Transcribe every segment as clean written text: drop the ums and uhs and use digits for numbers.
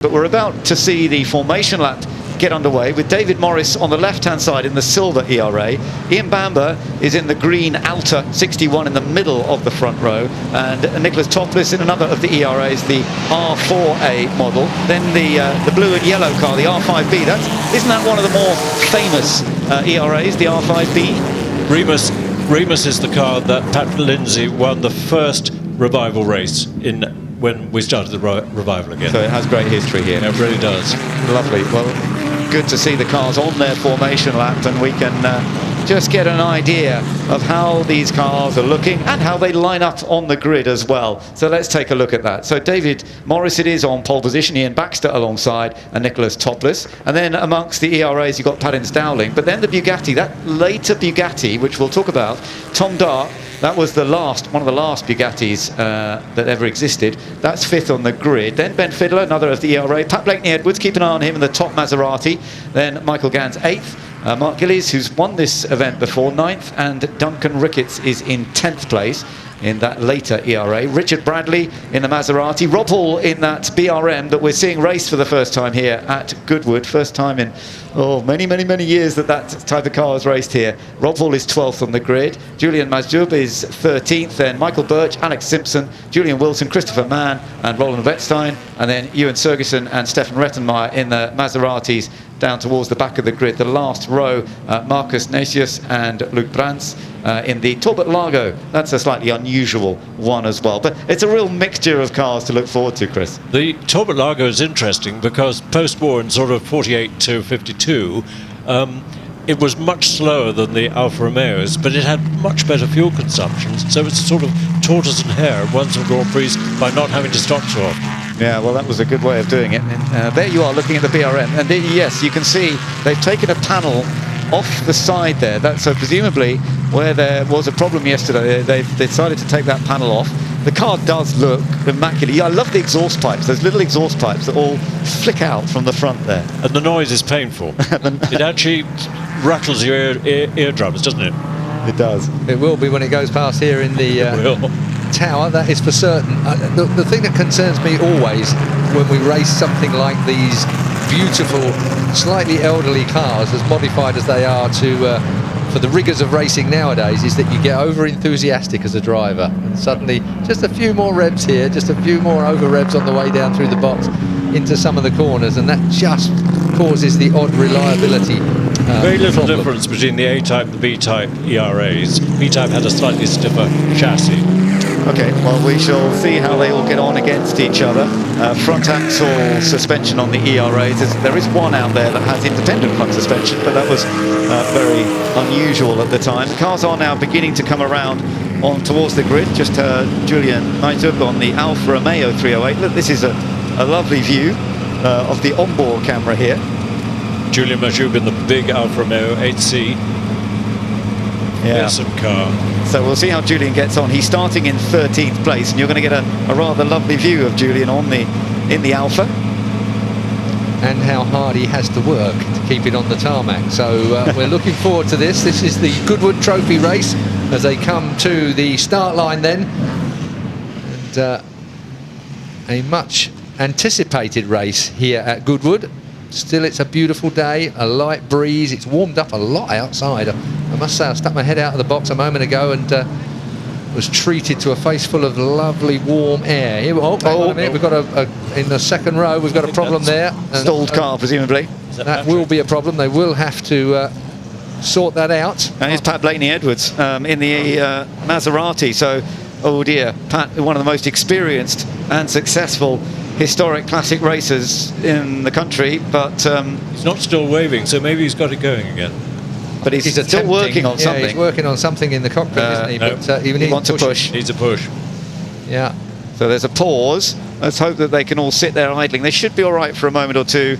But we're about to see the formation lap get underway with David Morris on the left-hand side in the silver ERA. Ian Bamber is in the green Alta 61 in the middle of the front row, and Nicholas Topless in another of the ERAs, the R4A model. Then the blue and yellow car, the R5B. Isn't that one of the more famous ERAs, the R5B? Remus is the car that Pat Lindsay won the first Revival race in when we started the Revival again. So it has great history here. It really does. Lovely. Well, good to see the cars on their formation lap, and we can just get an idea of how these cars are looking and how they line up on the grid as well. So let's take a look at that. So David Morris it is on pole position, Ian Baxter alongside, and Nicholas Topless. And then amongst the ERAs you've got Padins Dowling, but then the Bugatti, that later Bugatti, which we'll talk about, Tom Dart. That was one of the last Bugattis that ever existed. That's fifth on the grid. Then Ben Fiddler, another of the ERA. Pat Blakeney-Edwards, keep an eye on him in the top Maserati. Then Michael Gans, eighth. Mark Gillies, who's won this event before, ninth. And Duncan Ricketts is in 10th place in that later ERA. Richard Bradley in the Maserati. Rob Hall in that BRM that we're seeing race for the first time here at Goodwood. First time in many years that type of car has raced here. Rob Hall is 12th on the grid. Julian Mazjoub is 13th. Then Michael Birch, Alex Simpson, Julian Wilson, Christopher Mann and Roland Wettstein. And then Ewan Sergeson and Stefan Rettenmeier in the Maseratis down towards the back of the grid. The last row, Marcus Nasius and Luke Brantz in the Talbot Lago. That's a slightly unusual one as well. But it's a real mixture of cars to look forward to, Chris. The Talbot Lago is interesting because post-war in sort of 48 to 52, it was much slower than the Alfa Romeos, but it had much better fuel consumption. So it's sort of tortoise and hare at one Grand Prix by not having to stop so often. Yeah, well, that was a good way of doing it. And there you are looking at the BRM. And yes, you can see they've taken a panel off the side there. So presumably where there was a problem yesterday, they've decided to take that panel off. The car does look immaculate. I love the exhaust pipes, those little exhaust pipes that all flick out from the front there. And the noise is painful. It actually rattles your eardrums, doesn't it? It does. It will be when it goes past here in the tower, that is for certain. The thing that concerns me always when we race something like these beautiful, slightly elderly cars, as modified as they are for the rigours of racing nowadays, is that you get over enthusiastic as a driver, and suddenly just a few more revs here, just a few more over revs on the way down through the box into some of the corners, and that just causes the odd reliability very little problem. difference between the A-Type and the B-Type ERAs. B-Type had a slightly stiffer chassis. Okay, well, we shall see how they all get on against each other. Front axle suspension on the ERAs. There is one out there that has independent front suspension, but that was very unusual at the time. The cars are now beginning to come around on towards the grid. Just Julian Mazjoub on the Alfa Romeo 308. Look, this is a lovely view of the onboard camera here. Julian Mazjoub in the big Alfa Romeo 8C. Awesome car. So we'll see how Julian gets on. He's starting in 13th place, and you're going to get a rather lovely view of Julian in the Alfa. And how hard he has to work to keep it on the tarmac. So we're looking forward to this. This is the Goodwood Trophy race as they come to the start line then. And a much anticipated race here at Goodwood. Still, it's a beautiful day, a light breeze. It's warmed up a lot outside. I must say, I stuck my head out of the box a moment ago and was treated to a face full of lovely warm air. Here, hang on a minute. We've got in the second row, we've got a problem there. Stalled car, presumably. That will be a problem. They will have to sort that out. And here's Pat Blakeney-Edwards in the Maserati. So, oh dear, Pat, one of the most experienced and successful historic classic racers in the country, but he's not still waving, so maybe he's got it going again. But he's still working on something. He's working on something in the cockpit, isn't he? No. But he wants to push. Needs a push. Yeah. So there's a pause. Let's hope that they can all sit there idling. They should be all right for a moment or two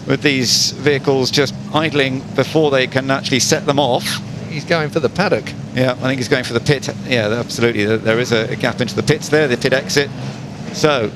with these vehicles just idling before they can actually set them off. He's going for the paddock. Yeah, I think he's going for the pit. Yeah, absolutely. There is a gap into the pits there, the pit exit. So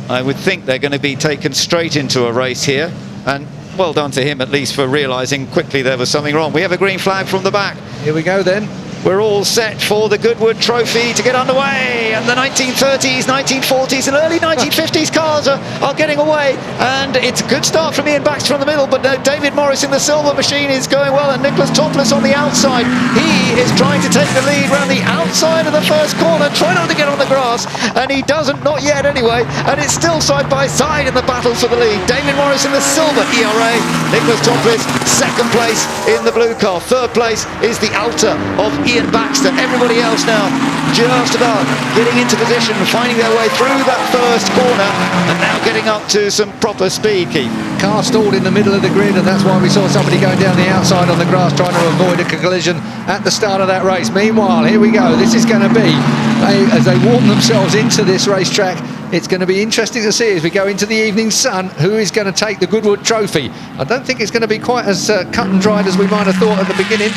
I would think they're going to be taken straight into a race here. And well done to him, at least, for realising quickly there was something wrong. We have a green flag from the back. Here we go then. We're all set for the Goodwood Trophy to get underway, and the 1930s, 1940s and early 1950s cars are getting away, and it's a good start from Ian Baxter from the middle, but David Morris in the silver machine is going well, and Nicholas Topless on the outside. He is trying to take the lead around the outside of the first corner, trying not to get on the grass, and he doesn't, not yet anyway, and it's still side by side in the battle for the lead. David Morris in the silver ERA, Nicholas Topless second place in the blue car. Third place is the Alta of Ian Baxter. Everybody else now just about getting into position, finding their way through that first corner, and now getting up to some proper speed, Keith. Car stalled in the middle of the grid, and that's why we saw somebody going down the outside on the grass trying to avoid a collision at the start of that race. Meanwhile, here we go. This is going to be, as they warm themselves into this racetrack, it's going to be interesting to see as we go into the evening sun who is going to take the Goodwood Trophy. I don't think it's going to be quite as cut and dried as we might have thought at the beginning.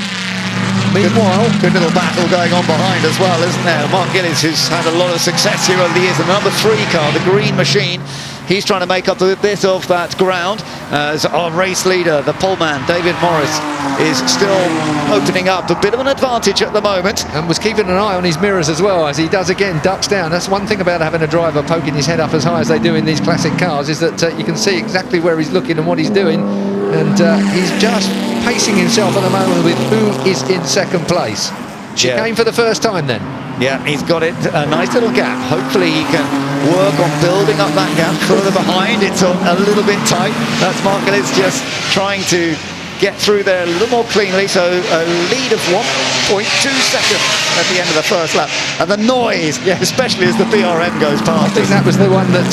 Meanwhile, good little battle going on behind as well, isn't there? Mark Gillis, who's had a lot of success here over the years, the number 3 car, the green machine. He's trying to make up a bit of that ground. As our race leader, the pole man, David Morris, is still opening up a bit of an advantage at the moment. And was keeping an eye on his mirrors as well, as he does again, ducks down. That's one thing about having a driver poking his head up as high as they do in these classic cars, is that you can see exactly where he's looking and what he's doing. And he's just pacing himself at the moment with who is in second place. Chicane for the first time then. Yeah, he's got it, a nice little gap. Hopefully he can work on building up that gap further behind. It's a little bit tight. That's Mark Gillis just trying to get through there a little more cleanly. So a lead of 1.2 seconds at the end of the first lap. And the noise, especially as the BRM goes past. I think that was the one that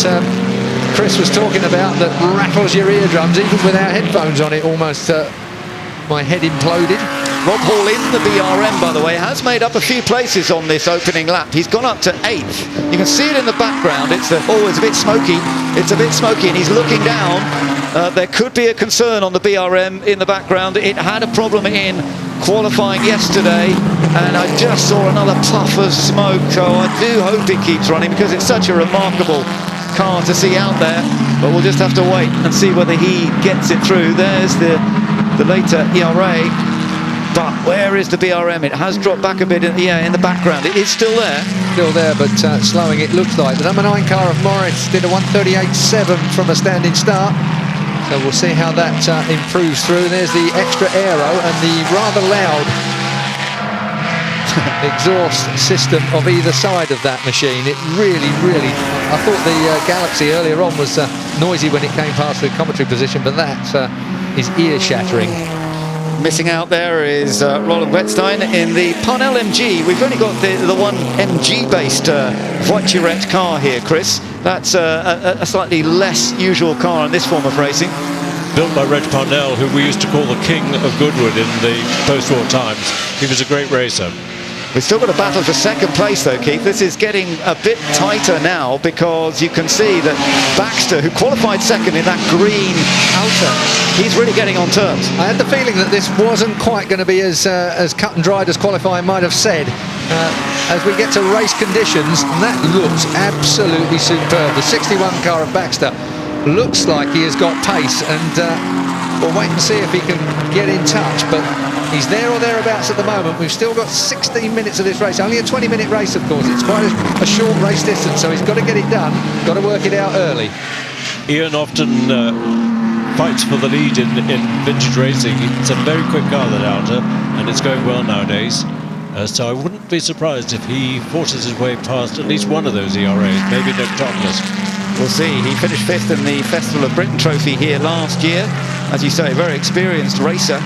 Chris was talking about, that rattles your eardrums even without headphones on it. Almost my head imploded. Rob Hall in the BRM, by the way, has made up a few places on this opening lap. He's gone up to 8th. You can see it in the background. It's a bit smoky. It's a bit smoky, and he's looking down. There could be a concern on the BRM in the background. It had a problem in qualifying yesterday, and I just saw another puff of smoke. So I do hope it keeps running, because it's such a remarkable car to see out there. But we'll just have to wait and see whether he gets it through. There's the later ERA. But where is the BRM? It has dropped back a bit in the background. It is still there. Still there, but slowing, it looks like. The number 9 car of Morris did a 1:38.7 from a standing start. So we'll see how that improves through. There's the extra aero and the rather loud exhaust system of either side of that machine. It really, I thought the Galaxy earlier on was noisy when it came past the commentary position, but that is ear-shattering. Missing out there is Roland Wetstein in the Parnell MG. We've only got the one MG-based Voiturette car here, Chris. That's a slightly less usual car in this form of racing. Built by Reg Parnell, who we used to call the king of Goodwood in the post-war times. He was a great racer. We've still got a battle for second place though, Keith. This is getting a bit tighter now, because you can see that Baxter, who qualified second in that green Alta, he's really getting on terms. I had the feeling that this wasn't quite going to be as cut and dried as qualifying might have said. As we get to race conditions, and that looks absolutely superb. The 61 car of Baxter looks like he has got pace, and we'll wait and see if he can get in touch, but he's there or thereabouts at the moment. We've still got 16 minutes of this race. Only a 20-minute race, of course. It's quite a short race distance, so he's got to get it done. Got to work it out early. Ian often fights for the lead in vintage racing. It's a very quick car, that Alta, and it's going well nowadays. So I wouldn't be surprised if he forces his way past at least one of those ERAs, maybe Nick Topless. We'll see. He finished 5th in the Festival of Britain Trophy here last year. As you say, a very experienced racer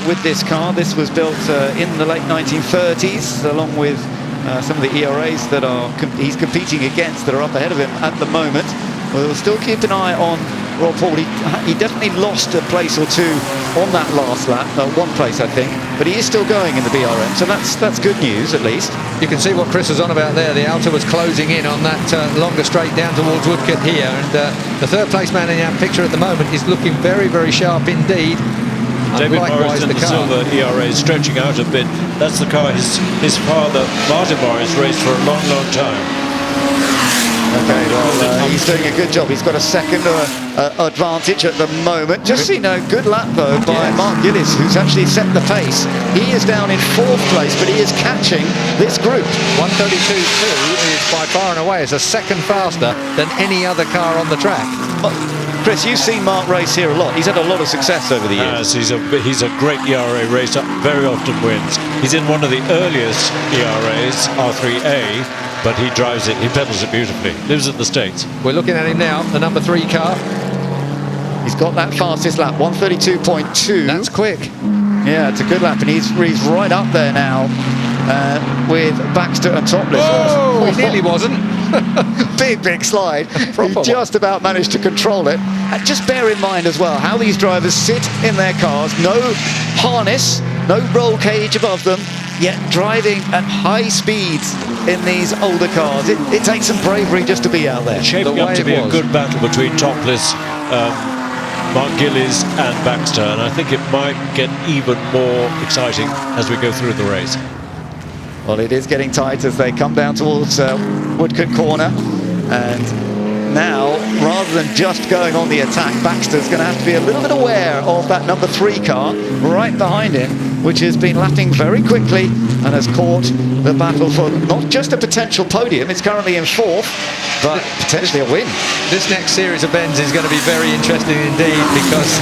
with this car. This was built in the late 1930s, along with some of the ERAs that he's competing against that are up ahead of him at the moment. We'll still keep an eye on Rob Hall. He definitely lost a place or two on that last lap, one place I think, but he is still going in the BRM, so that's good news at least. You can see what Chris was on about there. The Alta was closing in on that longer straight down towards Woodcote here, and the third place man in our picture at the moment is looking very, very sharp indeed. David Morris in the silver ERA is stretching out a bit. That's the car his father, Martin Morris, raced for a long, long time. Okay, well, he's doing a good job. He's got a second advantage at the moment. Just seen a good lap, though, by Mark Gillis, who's actually set the pace. He is down in 4th place, but he is catching this group. 132.2 is by far and away is a second faster than any other car on the track. Chris, you've seen Mark race here a lot. He's had a lot of success over the years. Yes, he's a great ERA racer, very often wins. He's in one of the earliest ERAs, R3A, but he drives it, he pedals it beautifully. Lives in the States. We're looking at him now, the number 3 car. He's got that fastest lap, 132.2. That's quick. Yeah, it's a good lap, and he's right up there now with Baxter and Topless. Oh, he nearly wasn't. Big slide. He just about managed to control it. And just bear in mind as well how these drivers sit in their cars, no harness, no roll cage above them, yet driving at high speeds in these older cars. It takes some bravery just to be out there. It's shaping up to be a good battle between Topless, Mark Gillies and Baxter, and I think it might get even more exciting as we go through the race. Well, it is getting tight as they come down towards Woodcote Corner, and now, rather than just going on the attack, Baxter's going to have to be a little bit aware of that number 3 car right behind him, which has been lapping very quickly and has caught the battle for not just a potential podium, it's currently in 4th, but potentially a win. This next series of bends is going to be very interesting indeed, because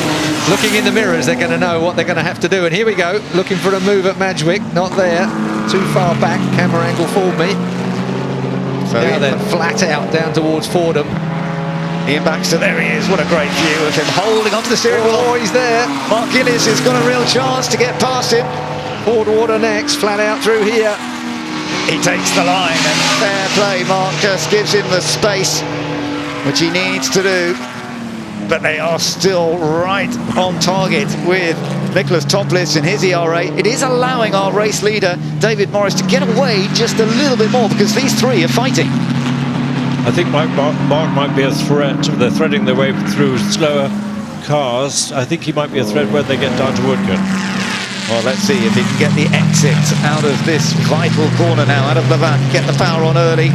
looking in the mirrors, they're going to know what they're going to have to do. And here we go, looking for a move at Madgwick, not there, too far back, camera angle fooled me. So now then, flat out down towards Fordham. Ian Baxter, there he is. What a great view of him holding onto the steering wheel. Oh, he's there. Mark Gillis has got a real chance to get past him. Ford Water next, flat out through here. He takes the line, and fair play. Mark just gives him the space which he needs to do. But they are still right on target with Nicholas Topless and his ERA. It is allowing our race leader, David Morris, to get away just a little bit more, because these 3 are fighting. I think Mark might be a threat. They're threading their way through slower cars. I think he might be a threat when they get down to Woodcote. Well, let's see if he can get the exit out of this vital corner now, out of Levant, get the power on early.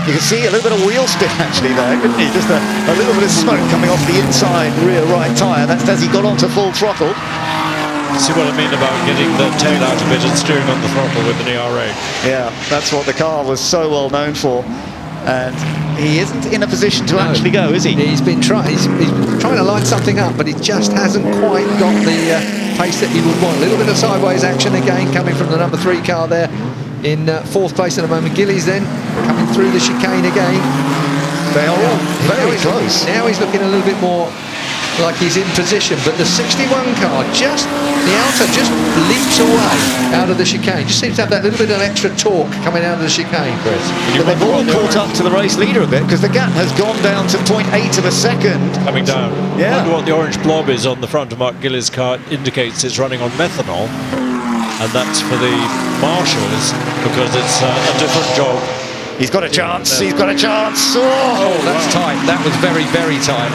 You can see a little bit of wheel spin actually there, couldn't you? Just a little bit of smoke coming off the inside rear right tyre. That's as he got onto full throttle. See what I mean about getting the tail out of it and steering on the throttle with an ERA. Yeah, that's what the car was so well known for. And he isn't in a position to actually go, is he? He's been trying to line something up, but he just hasn't quite got the pace that he would want. A little bit of sideways action again coming from the number 3 car there in 4th place at the moment. Gillies then coming through the chicane again. They are all very close. Now he's looking a little bit more like he's in position, but the 61 car the Alta just leaps away out of the chicane. Just seems to have that little bit of extra torque coming out of the chicane, Chris. But they've all caught up to the race leader a bit, because the gap has gone down to 0.8 of a second. Coming down. Yeah. I wonder what the orange blob is on the front of Mark Gillis' car. Indicates it's running on methanol, and that's for the marshals, because it's a different job. He's got a chance, he's got a chance. Oh, that's tight. That was very, very tight.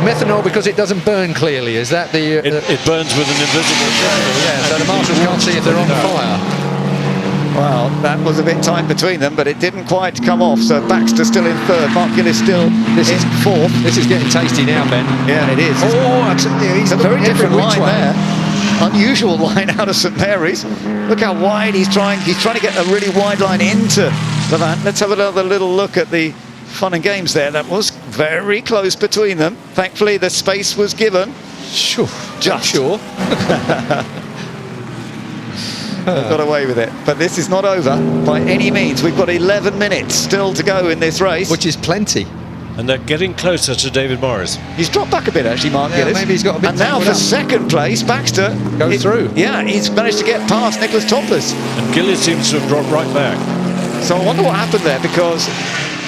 Methanol, because it doesn't burn clearly, is that the... It burns with an invisible... Yeah, so the marshals can't see if they're on fire. Well, that was a bit tight between them, but it didn't quite come off. So Baxter still in 3rd, Mark Gillis still in 4th. This is getting tasty now, Ben. Yeah, it is. Oh, he's a very different line way. there. Unusual line out of St Mary's. Look how wide he's trying to get a really wide line into Levant. Let's have another little look at the fun and games there. That was very close between them. Thankfully, the space was given. Sure. Just. Sure. Got away with it. But this is not over by any means. We've got 11 minutes still to go in this race. Which is plenty. And they're getting closer to David Morris. He's dropped back a bit, actually, Mark Gillis. Maybe he's got a bit. And now for 2nd place, Baxter goes through. Yeah, he's managed to get past Nicholas Topless. And Gillis seems to have dropped right back. So I wonder what happened there, because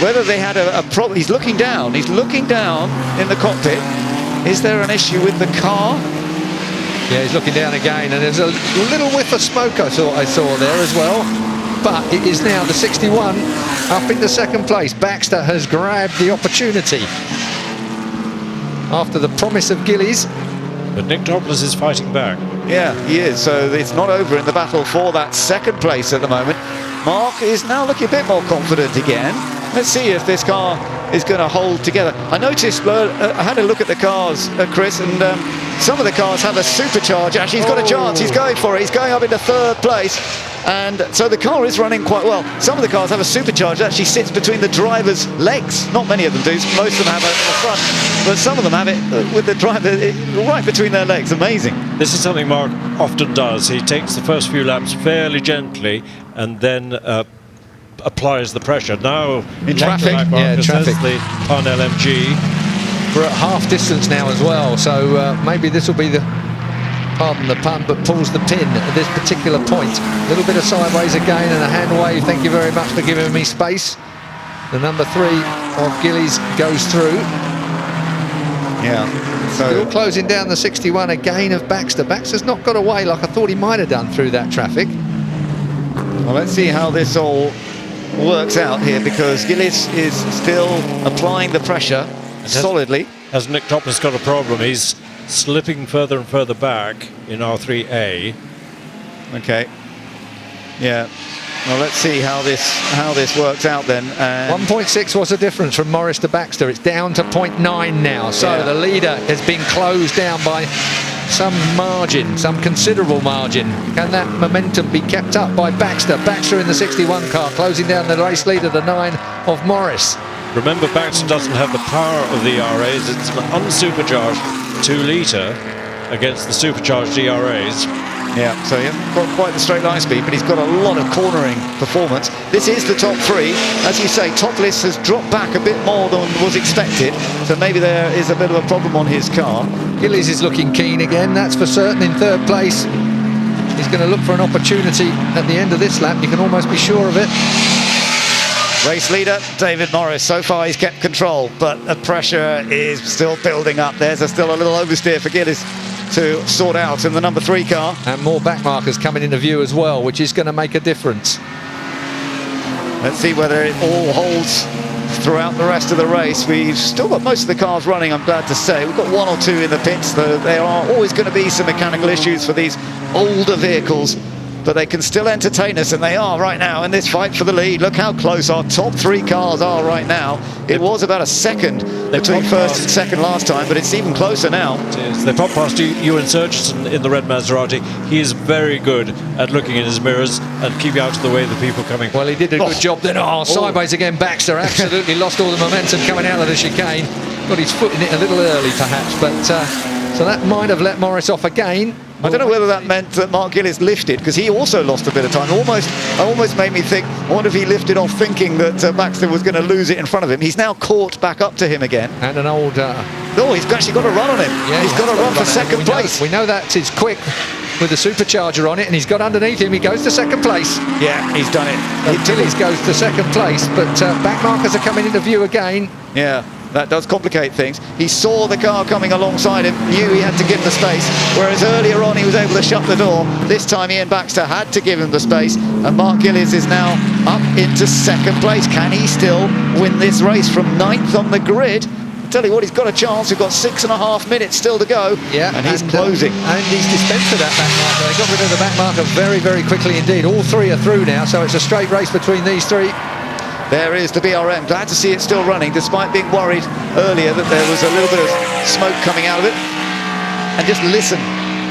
whether they had a problem. He's looking down in the cockpit. Is there an issue with the car? Yeah, he's looking down again, and there's a little whiff of smoke I saw there as well. But it is now the 61 up into 2nd place. Baxter has grabbed the opportunity after the promise of Gillies. But Nick Topless is fighting back. Yeah, he is. So it's not over in the battle for that 2nd place at the moment. Mark is now looking a bit more confident again. Let's see if this car is going to hold together. I noticed, I had a look at the cars, Chris, and some of the cars have a supercharge. Actually, he's got a chance. He's going for it. He's going up into third place. And so the car is running quite well. Some of the cars have a supercharge that actually sits between the driver's legs. Not many of them do. Most of them have it in the front. But some of them have it with the driver right between their legs. Amazing. This is something Mark often does. He takes the first few laps fairly gently and then applies the pressure. Now in traffic, traffic. The Parnell MG. We're at half distance now as well, so maybe this will be the, pardon the pun, but pulls the pin at this particular point. A little bit of sideways again and a hand wave. Thank you very much for giving me space. The number 3 of Gillies goes through. Yeah. So still closing down the 61 again of Baxter. Baxter's not got away like I thought he might have done through that traffic. Well, let's see how this all works out here, because Gillies is still applying the pressure solidly. Has Nick Topless got a problem? He's slipping further and further back in R3A. Okay. Yeah. Well, let's see how this works out then. 1.6 was the difference from Morris to Baxter. It's down to 0.9 now. So the leader has been closed down by some margin, some considerable margin. Can that momentum be kept up by Baxter? Baxter in the 61 car, closing down the race leader, the 9 of Morris. Remember, Baxter doesn't have the power of the ERAs. It's an unsupercharged 2-litre against the supercharged ERAs. Yeah, so he hasn't got quite the straight line speed, but he's got a lot of cornering performance. This is the top 3. As you say, Topless has dropped back a bit more than was expected, so maybe there is a bit of a problem on his car. Gillies is looking keen again, that's for certain, in third place. He's going to look for an opportunity at the end of this lap. You can almost be sure of it. Race leader, David Morris. So far he's kept control, but the pressure is still building up. There's still a little oversteer for Gillies to sort out in the number 3 car. And more back markers coming into view as well, which is going to make a difference. Let's see whether it all holds throughout the rest of the race. We've still got most of the cars running, I'm glad to say. We've got 1 or 2 in the pits, though there are always going to be some mechanical issues for these older vehicles, but they can still entertain us, and they are right now in this fight for the lead. Look how close our top 3 cars are right now. It was about a second between first and second last time, but it's even closer now. It is. They pop past Ewan Surgerson in the red Maserati. He is very good at looking in his mirrors and keeping out of the way of the people coming. Well, he did a good job then. Sideways again, Baxter absolutely lost all the momentum coming out of the chicane. Got his foot in it a little early, perhaps, but so that might have let Morris off again. I don't know whether that meant that Mark Gillies lifted, because he also lost a bit of time. Almost made me think, I wonder if he lifted off thinking that Baxter was going to lose it in front of him. He's now caught back up to him again. And an old... Oh, he's actually got a run on him. Yeah, he's got a run for second place. We know that it's quick with the supercharger on it, and he's got underneath him. He goes to second place. Yeah, he's done it. Gillies goes to second place, but back markers are coming into view again. Yeah. That does complicate things. He saw the car coming alongside him, knew he had to give the space, whereas earlier on he was able to shut the door. This time Ian Baxter had to give him the space, and Mark Gillies is now up into second place. Can he still win this race from 9th on the grid? I tell you what, he's got a chance. We've got 6.5 minutes still to go, and he's closing. And he's dispensed of that back marker. They got rid of the back marker very, very quickly indeed. All 3 are through now, so it's a straight race between these 3. There is the BRM. Glad to see it still running, despite being worried earlier that there was a little bit of smoke coming out of it. And just listen.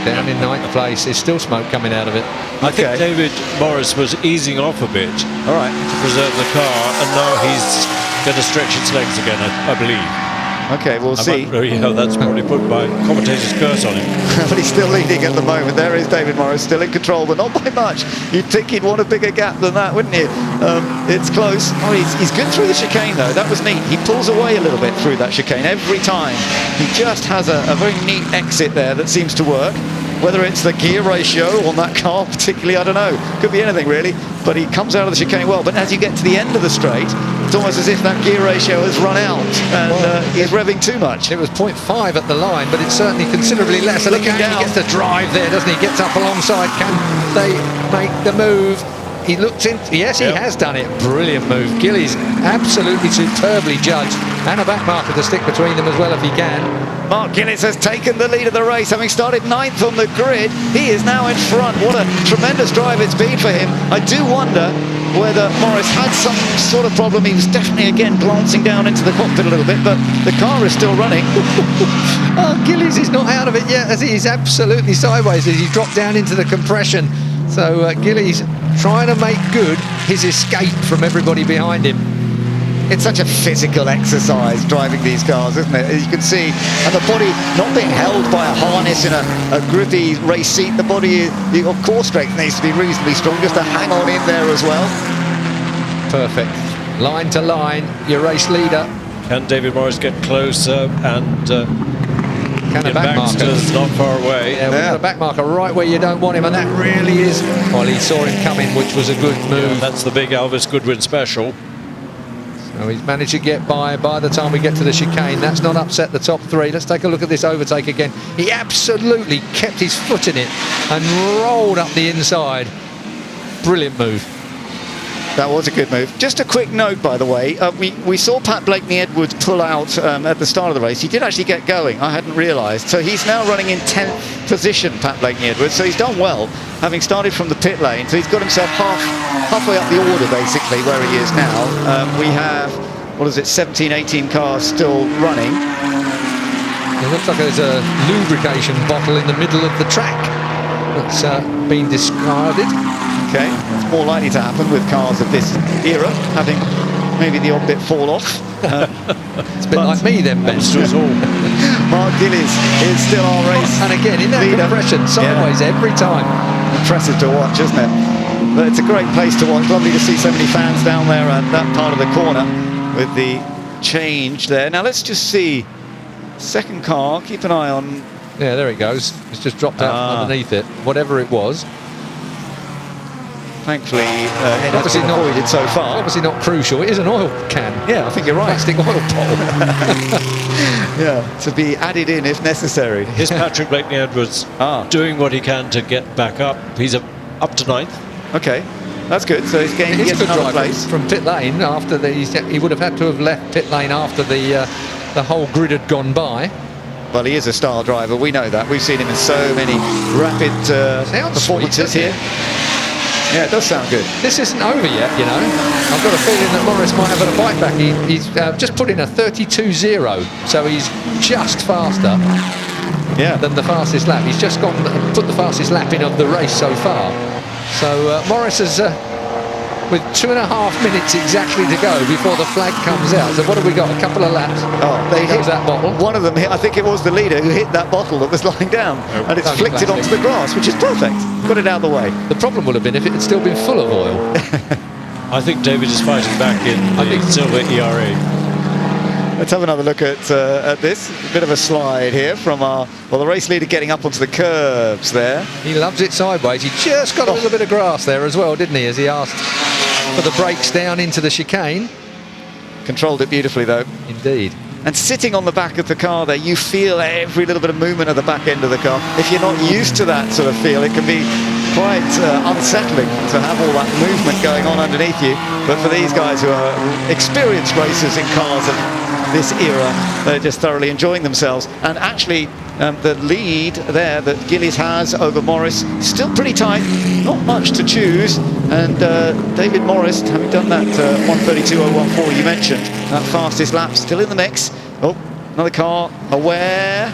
Down in 9th place, there's still smoke coming out of it. I think David Morris was easing off a bit to preserve the car, and now he's going to stretch its legs again, I believe. Okay, we'll see. That's probably put by commentator's curse on him. But he's still leading at the moment. There is David Morris, still in control, but not by much. You'd think he'd want a bigger gap than that, wouldn't you? It's close. Oh, he's good through the chicane, though. That was neat. He pulls away a little bit through that chicane every time. He just has a very neat exit there that seems to work. Whether it's the gear ratio on that car particularly, I don't know. Could be anything, really. But he comes out of the chicane well. But as you get to the end of the straight, it's almost as if that gear ratio has run out and he's revving too much. It was 0.5 at the line, but it's certainly considerably less. And again, he gets the drive there, doesn't he? Gets up alongside. Can they make the move? He looked in. Yes, he Yep. has done it. Brilliant move. Gillies absolutely superbly judged, and a back marker to stick between them as well if he can. Mark Gillies has taken the lead of the race, having started 9th on the grid. He is now in front. What a tremendous drive it's been for him. I do wonder whether Morris had some sort of problem. He was definitely, again, glancing down into the cockpit a little bit, but the car is still running. Oh, Gillies is not out of it yet, as he's absolutely sideways as he dropped down into the compression. So Gillies trying to make good his escape from everybody behind him. It's such a physical exercise driving these cars, isn't it? As you can see, and the body not being held by a harness in a grippy race seat. The body, your core strength needs to be reasonably strong just to hang on in there as well. Perfect. Line to line, your race leader. Can David Morris get closer and Can a back marker? not far away? Yeah, we've got a back marker right where you don't want him, and that really is. Well, he saw him coming, which was a good move. Yeah, that's the big Elvis Goodwin special. So he's managed to get by the time we get to the chicane. That's not upset the top three. Let's take a look at this overtake again. He absolutely kept his foot in it and rolled up the inside. Brilliant move. That was a good move. Just a quick note, by the way, we saw Pat Blakeney-Edwards pull out at the start of the race. He did actually get going. I hadn't realised. So he's now running in 10th position, Pat Blakeney-Edwards. So he's done well, having started from the pit lane. So he's got himself halfway up the order, basically, where he is now. We have, 17, 18 cars still running. It looks like there's a lubrication bottle in the middle of the track that's been discarded. Okay, it's more likely to happen with cars of this era, having maybe the odd bit fall off. It's a bit like me then, Ben. Mark Gillies is still our race. And again, in that leader. compression, sideways every time. Impressive to watch, isn't it? But it's a great place to watch. Lovely to see so many fans down there at that part of the corner with the change there. Now let's just see. Second car, keep an eye on. Yeah, there it goes. It's just dropped out from underneath it, whatever it was. Thankfully, it has been avoided so far. Obviously not crucial. It is an oil can. Yeah, I think you're right. Plastic oil bottle. Yeah, to be added in if necessary. Is Patrick Blakeney-Edwards doing what he can to get back up? He's up to 9th. Okay, that's good. So he's gained It's a good another drive place. from pit lane after he would have had to have left pit lane after the whole grid had gone by. Well, he is a star driver. We know that. We've seen him in so many rapid performances here. Yeah, it does sound good. This isn't over yet, you know. I've got a feeling that Morris might have a bite back. He's just put in a 32.0, so he's just faster than the fastest lap. He's just put the fastest lap in of the race so far. So Morris has, with 2.5 minutes exactly to go before the flag comes out. So what have we got? A couple of laps. Oh, they hit that bottle. One of them hit. I think it was the leader who hit that bottle that was lying down, and it's flicked it onto the grass, which is perfect. Got it out of the way. The problem would have been if it had still been full of oil. I think David is fighting back in the silver ERA. Let's have another look at this. A bit of a slide here from the race leader getting up onto the curbs there. He loves it sideways. He just got a little bit of grass there as well, didn't he, as he asked for the brakes down into the chicane. Controlled it beautifully, though. Indeed. And sitting on the back of the car there, you feel every little bit of movement of the back end of the car. If you're not used to that sort of feel, it can be quite unsettling to have all that movement going on underneath you. But for these guys who are experienced racers in cars of this era, they're just thoroughly enjoying themselves. And actually, the lead there that Gillies has over Morris, still pretty tight, not much to choose. And David Morris, having done that 1:32.014 you mentioned, that fastest lap, still in the mix. Oh, another car, aware,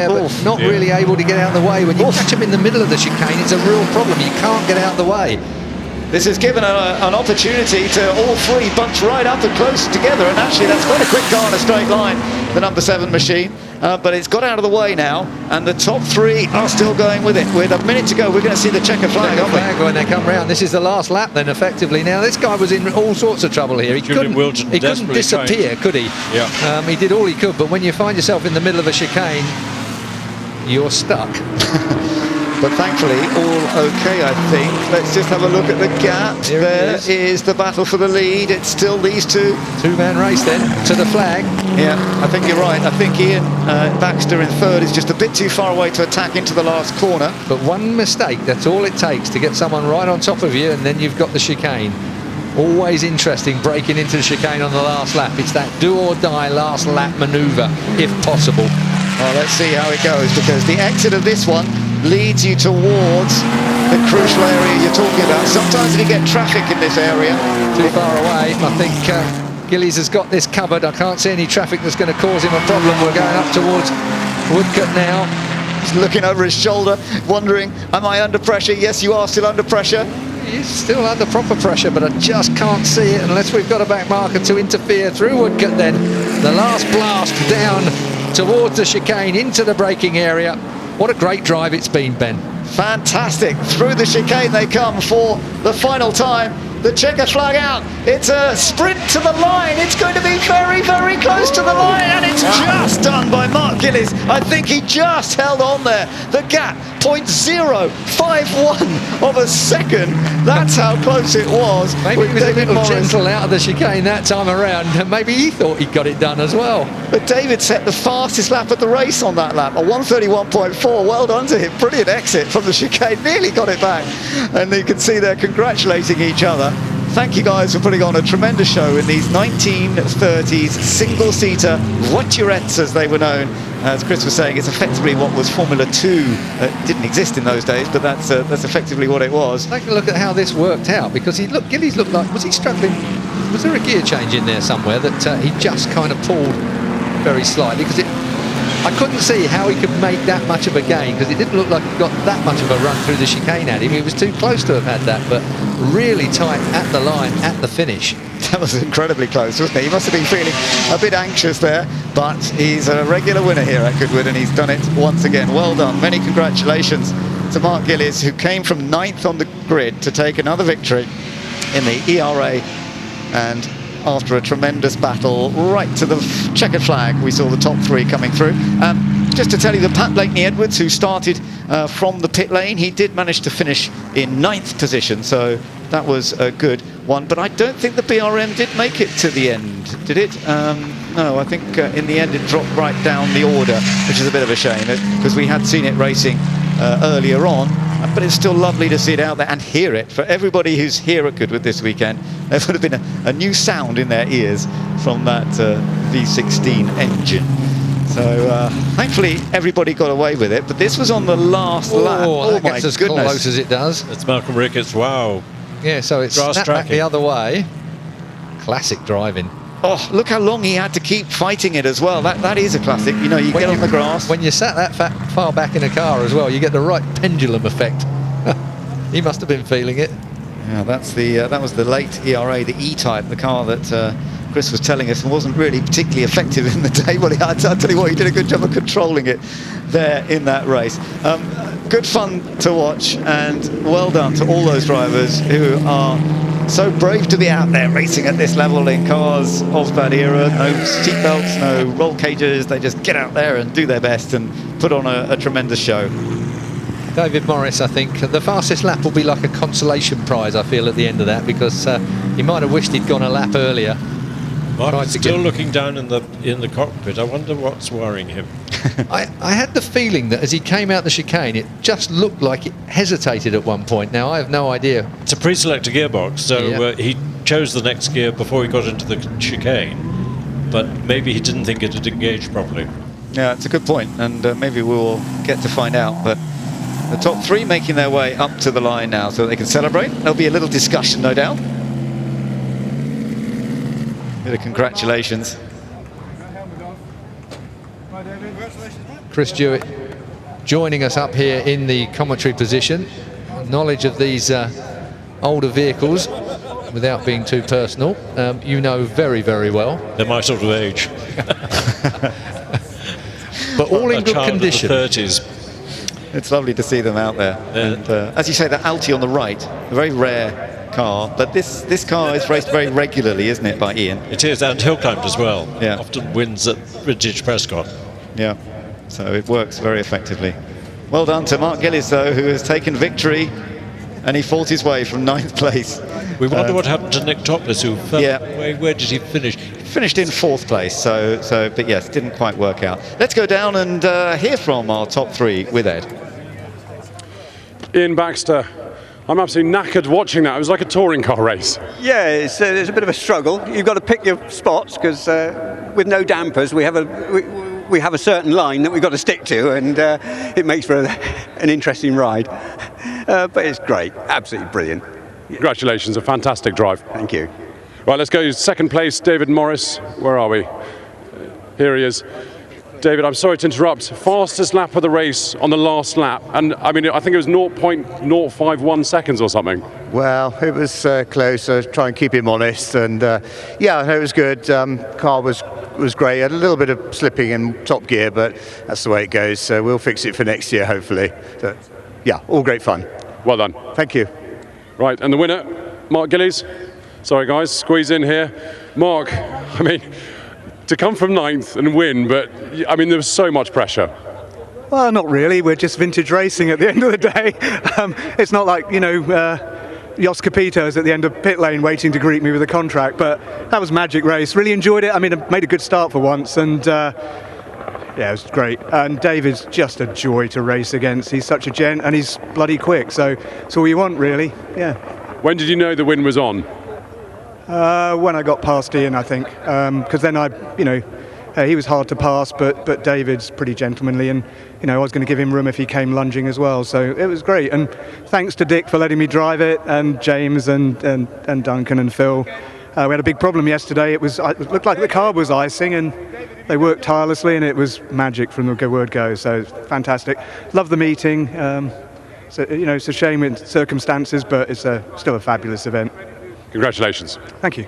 but not really able to get out of the way. When you catch him in the middle of the chicane, it's a real problem. You can't get out of the way. This has given an opportunity to all three bunch right up and close together, and actually that's quite a quick car in a straight line, the number 7 machine, but it's got out of the way now, and the top three are still going with it. With a minute to go, we're going to see the checker flag, aren't we? When they come round. This is the last lap then, effectively. Now, this guy was in all sorts of trouble here. He couldn't disappear, could he? Yeah. He did all he could, but when you find yourself in the middle of a chicane, you're stuck. but thankfully all okay, I think. Let's just have a look at the gap. Here There it is the battle for the lead. It's still these two. Two-man race then to the flag. Yeah, I think you're right. I think Ian Baxter in third is just a bit too far away to attack into the last corner. But one mistake, that's all it takes to get someone right on top of you, and then you've got the chicane. Always interesting breaking into the chicane on the last lap. It's that do or die last lap manoeuvre, if possible. Well, let's see how it goes, because the exit of this one leads you towards the crucial area you're talking about. Sometimes you get traffic in this area. Too far away. I think Gillies has got this covered. I can't see any traffic that's going to cause him a problem. We're going up towards Woodcote now. He's looking over his shoulder, wondering, am I under pressure? Yes, you are still under pressure. He's still under proper pressure, but I just can't see it unless we've got a back marker to interfere through Woodcote then. The last blast down towards the chicane into the braking area. What a great drive it's been, Ben. Fantastic. Through the chicane they come for the final time. The checker flag out. It's a sprint to the line. It's going to be very, very close to the line, and it's just done by Mark Gillies. I think he just held on there. The gap, 0.051 of a second. That's how close it was. Maybe he was David a little Morris. gentle out of the chicane that time around, and maybe he thought he got it done as well. But David set the fastest lap at the race on that lap, a 1:31.4. Well done to him. Brilliant exit from the chicane. Nearly got it back. And you can see they're congratulating each other. Thank you guys for putting on a tremendous show in these 1930s single-seater voiturettes, as they were known. As Chris was saying, it's effectively what was Formula 2. It didn't exist in those days, but that's effectively what it was. Take a look at how this worked out, because Gillies looked like, was he struggling? Was there a gear change in there somewhere that he just kind of pulled very slightly? Because I couldn't see how he could make that much of a gain, because it didn't look like he got that much of a run through the chicane at him. He was too close to have had that, but really tight at the line, at the finish. That was incredibly close, wasn't it? He must have been feeling a bit anxious there, but he's a regular winner here at Goodwood, and he's done it once again. Well done. Many congratulations to Mark Gillies, who came from 9th on the grid to take another victory in the ERA, and after a tremendous battle right to the checkered flag, we saw the top three coming through. Just to tell you that Pat Blakeney-Edwards, who started from the pit lane, he did manage to finish in 9th position, so that was a good one. But I don't think the BRM did make it to the end, did it? No, I think in the end it dropped right down the order, which is a bit of a shame, because we had seen it racing earlier on. But it's still lovely to see it out there and hear it. For everybody who's here at Goodwood this weekend, there would have been a new sound in their ears from that V16 engine. So thankfully everybody got away with it, but this was on the last lap. Oh my goodness. As close as it does. It's Malcolm Ricketts, wow. Yeah, so it's snapped back the other way. Classic driving. Oh, look how long he had to keep fighting it as well. That is a classic. You know, you get on the grass. When you sat that far back in a car as well, you get the right pendulum effect. He must have been feeling it. Yeah, that was the late ERA, the E-Type, the car that Chris was telling us wasn't really particularly effective in the day. Well, I'll tell you what, he did a good job of controlling it there in that race. Good fun to watch, and well done to all those drivers who are so brave to be out there racing at this level in cars of that era. No seatbelts, no roll cages. They just get out there and do their best and put on a tremendous show. David Morris, I think the fastest lap will be like a consolation prize, I feel, at the end of that, because he might have wished he'd gone a lap earlier. Mark's still looking down in the cockpit. I wonder what's worrying him. I had the feeling that as he came out the chicane, it just looked like it hesitated at one point. Now, I have no idea. It's a pre-selected gearbox, so he chose the next gear before he got into the chicane, but maybe he didn't think it had engaged properly. Yeah, it's a good point, and maybe we'll get to find out. But the top three making their way up to the line now so they can celebrate. There'll be a little discussion, no doubt. Bit of congratulations. Chris Jewett joining us up here in the commentary position. Knowledge of these older vehicles, without being too personal, you know very, very well. They're my sort of age. But all in good condition. Of the 30s. It's lovely to see them out there. And as you say, the Alti on the right, a very rare car, but this car is raced very regularly, isn't it, by Ian? It is, and hill climbed as well. Yeah. Often wins at Vintage Prescott. Yeah, so it works very effectively. Well done to Mark Gillies, though, who has taken victory, and he fought his way from 9th place. We wonder what happened to Nick Topless, who fell Yeah. away. Where did he finish? Finished in 4th place, but yes, didn't quite work out. Let's go down and hear from our top 3 with Ed. Ian Baxter, I'm absolutely knackered watching that. It was like a touring car race. Yeah, it's a bit of a struggle. You've got to pick your spots because with no dampers, we have a certain line that we've got to stick to, and it makes for an interesting ride. But it's great, absolutely brilliant. Congratulations, a fantastic drive. Thank you. Right, let's go 2nd place, David Morris. Where are we? Here he is. David, I'm sorry to interrupt. Fastest lap of the race on the last lap, and I mean, I think it was 0.051 seconds or something. Well, it was close. I was trying to keep him honest, and yeah, it was good. Car was great. Had a little bit of slipping in top gear, but that's the way it goes. So we'll fix it for next year, hopefully. So, yeah, all great fun. Well done. Thank you. Right, and the winner, Mark Gillies. Sorry, guys, squeeze in here. Mark, I mean, to come from 9th and win, but I mean, there was so much pressure. Well, not really. We're just vintage racing at the end of the day. It's not like, Jos Capito's at the end of pit lane waiting to greet me with a contract, but that was a magic race. Really enjoyed it. I mean, I made a good start for once, and yeah, it was great. And David's just a joy to race against. He's such a gent, and he's bloody quick, so that's all you want, really. Yeah. When did you know the win was on? When I got past Ian, I think, because then he was hard to pass, but David's pretty gentlemanly, and I was going to give him room if he came lunging as well. So it was great, and thanks to Dick for letting me drive it, and James and Duncan and Phil. We had a big problem yesterday. It looked like the car was icing, and they worked tirelessly, and it was magic from the word go. So fantastic. Love the meeting. So it's a shame in circumstances, but it's still a fabulous event. Congratulations. Thank you.